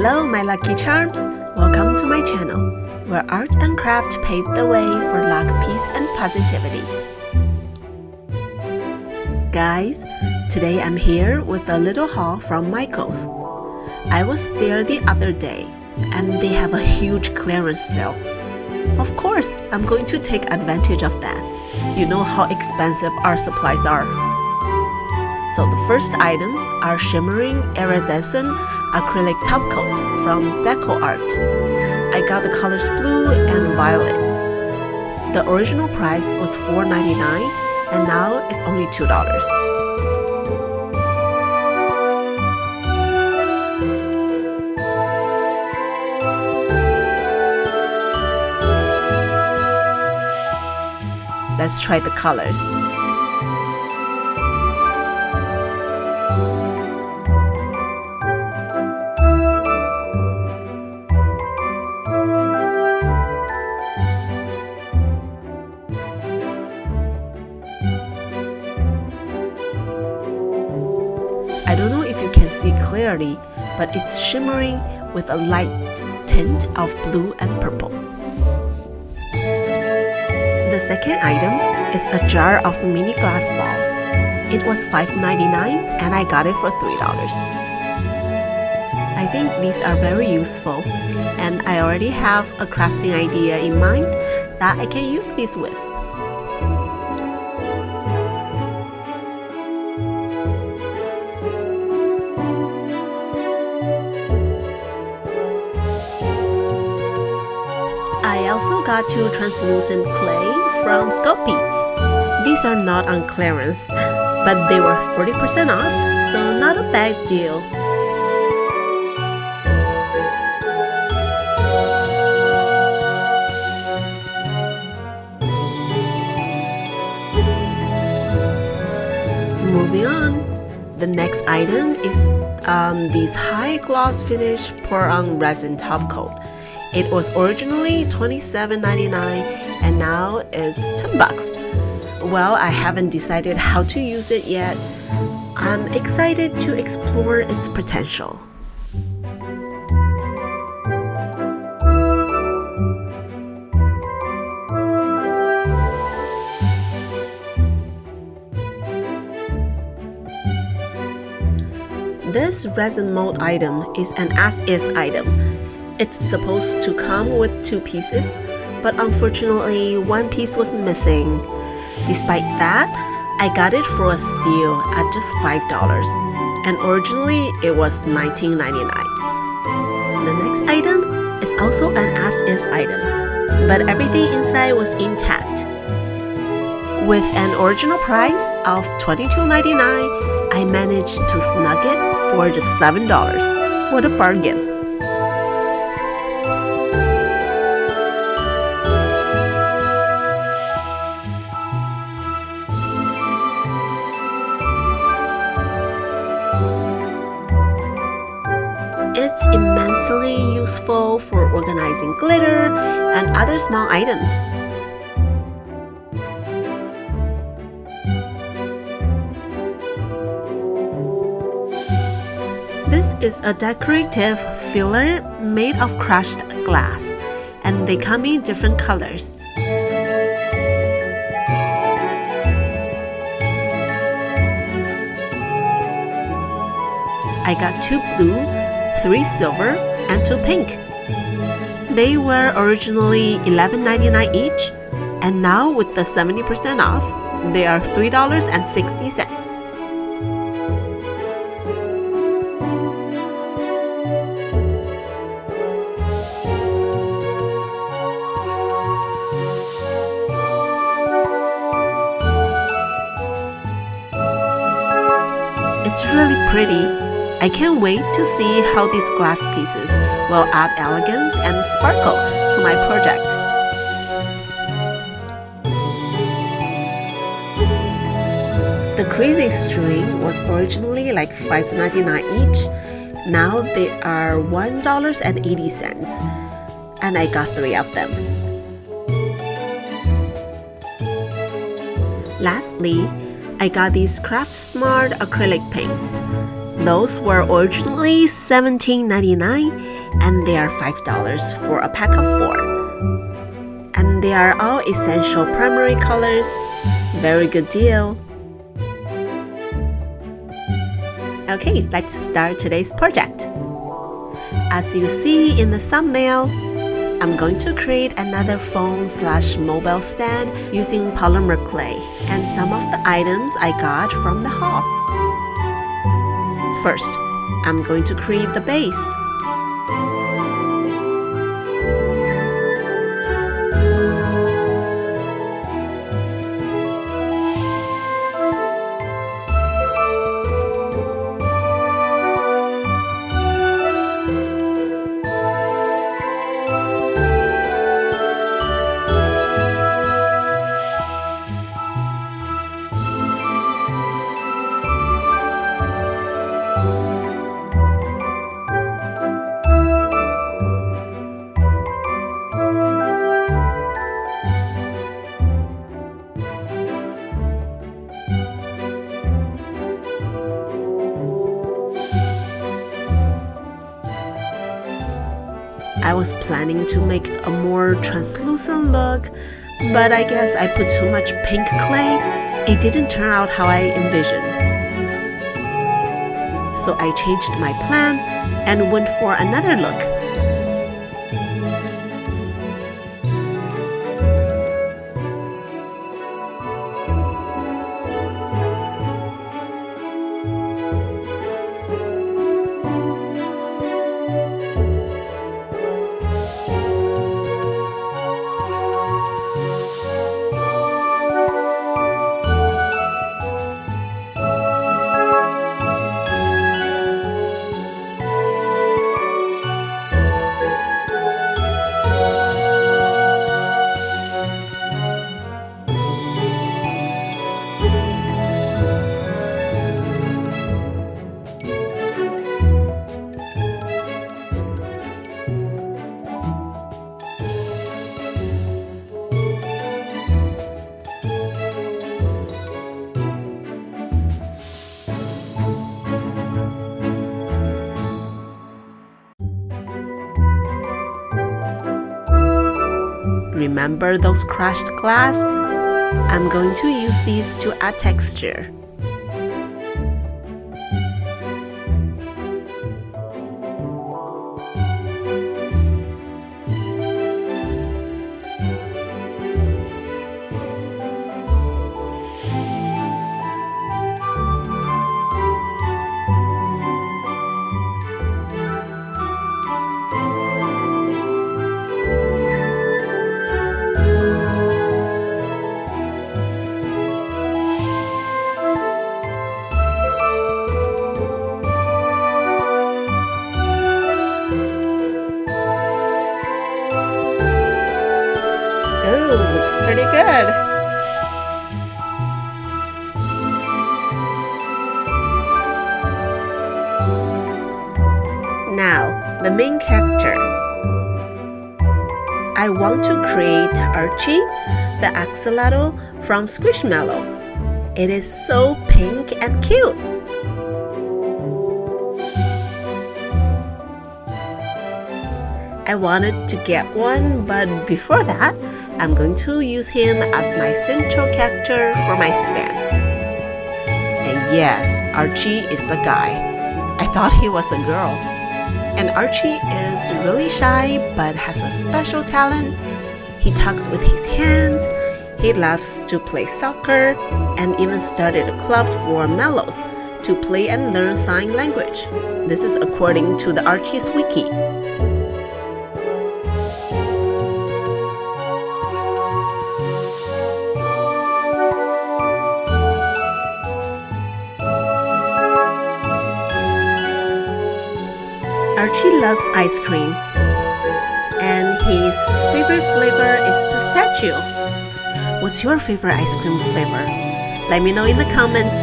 Hello, my lucky charms! Welcome to my channel, where art and craft pave the way for luck, peace, and positivity. Guys, today I'm here with a little haul from Michael's. I was there the other day, and they have a huge clearance sale. Of course, I'm going to take advantage of that. You know how expensive art supplies are. So the first items are shimmering iridescent acrylic top coat from Deco Art. I got the colors blue and violet. The original price was $4.99 and now it's only $2. Let's try the colors. I don't know if you can see clearly, but it's shimmering with a light tint of blue and purple. The second item is a jar of mini glass balls. It was $5.99 and I got it for $3. I think these are very useful and I already have a crafting idea in mind that I can use these with. I also got two translucent clay from Sculpey. These are not on clearance, but they were 40% off, so not a bad deal. Moving on, the next item is this high gloss finish pour-on resin top coat. It was originally $27.99 and now it's $10. Well, I haven't decided how to use it yet. I'm excited to explore its potential. This resin mold item is an as-is item. It's supposed to come with 2 pieces, but unfortunately one piece was missing. Despite that, I got it for a steal at just $5, and originally it was $19.99. The next item is also an as-is item, but everything inside was intact. With an original price of $22.99, I managed to snag it for just $7. What a bargain! It's immensely useful for organizing glitter and other small items. This is a decorative filler made of crushed glass, and they come in different colors. I got 2 blue, 3 silver, and 2 pink. They were originally $11.99 each, and now with the 70% off, they are $3.60. It's really pretty. I can't wait to see how these glass pieces will add elegance and sparkle to my project. The crazy string was originally like $5.99 each. Now they are $1.80, and I got 3 of them. Lastly, I got this Craft Smart acrylic paint. Those were originally $17.99 and they are $5 for a pack of 4. And they are all essential primary colors. Very good deal. Okay, let's start today's project. As you see in the thumbnail, I'm going to create another phone/mobile stand using polymer clay and some of the items I got from the haul. First, I'm going to create the base. I was planning to make a more translucent look, but I guess I put too much pink clay. It didn't turn out how I envisioned. So I changed my plan and went for another look. Remember those crushed glass? I'm going to use these to add texture. Ooh, looks pretty good. Now, the main character. I want to create Archie, the axolotl from Squishmallow. It is so pink and cute. I wanted to get one, but before that, I'm going to use him as my central character for my stand. And yes, Archie is a guy. I thought he was a girl. And Archie is really shy but has a special talent. He talks with his hands, he loves to play soccer, and even started a club for mallows to play and learn sign language. This is according to the Archie's wiki. Archie loves ice cream, and his favorite flavor is pistachio. What's your favorite ice cream flavor? Let me know in the comments.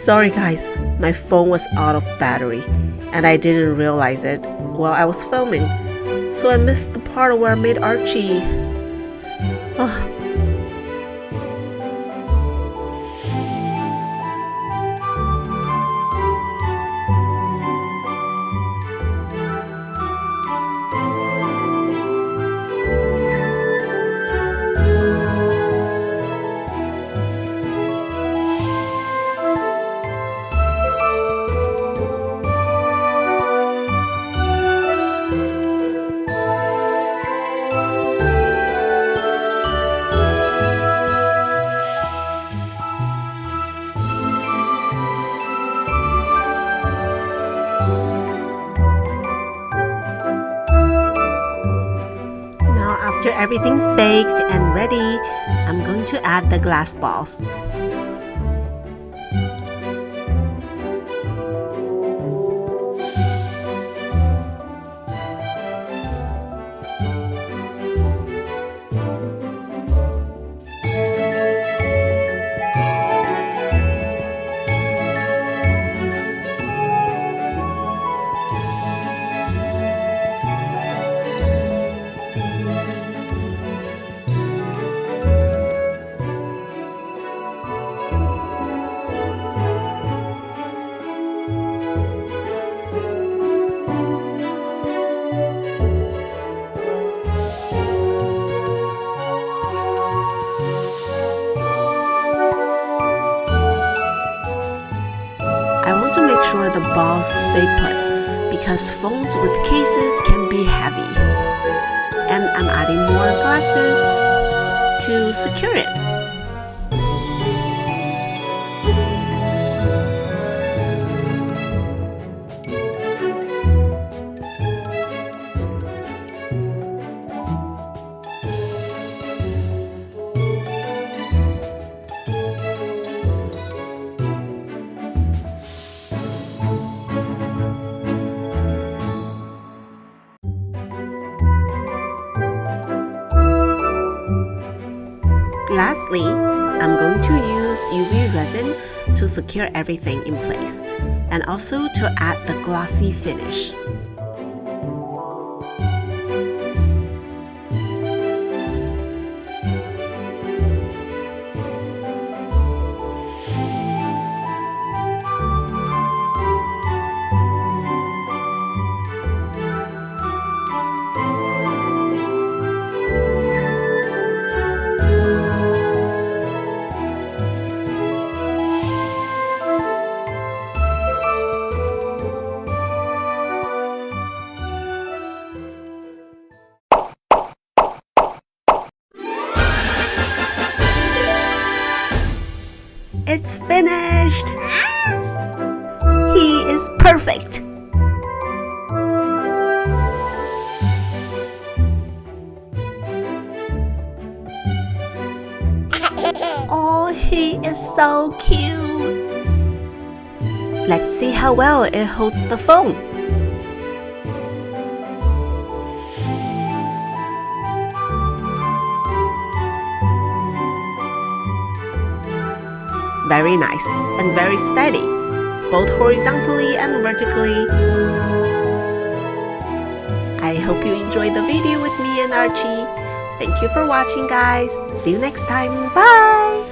Sorry guys, my phone was out of battery and I didn't realize it while I was filming. So I missed the part where I made Archie. Oh. After everything's baked and ready, I'm going to add the glass balls. Make sure the balls stay put because phones with cases can be heavy. And I'm adding more glasses to secure it. Lastly, I'm going to use UV resin to secure everything in place and also to add the glossy finish. It's finished! He is perfect! Oh, he is so cute! Let's see how well it holds the phone. Very nice and very steady, both horizontally and vertically. I hope you enjoyed the video with me and Archie. Thank you for watching, guys. See you next time. Bye!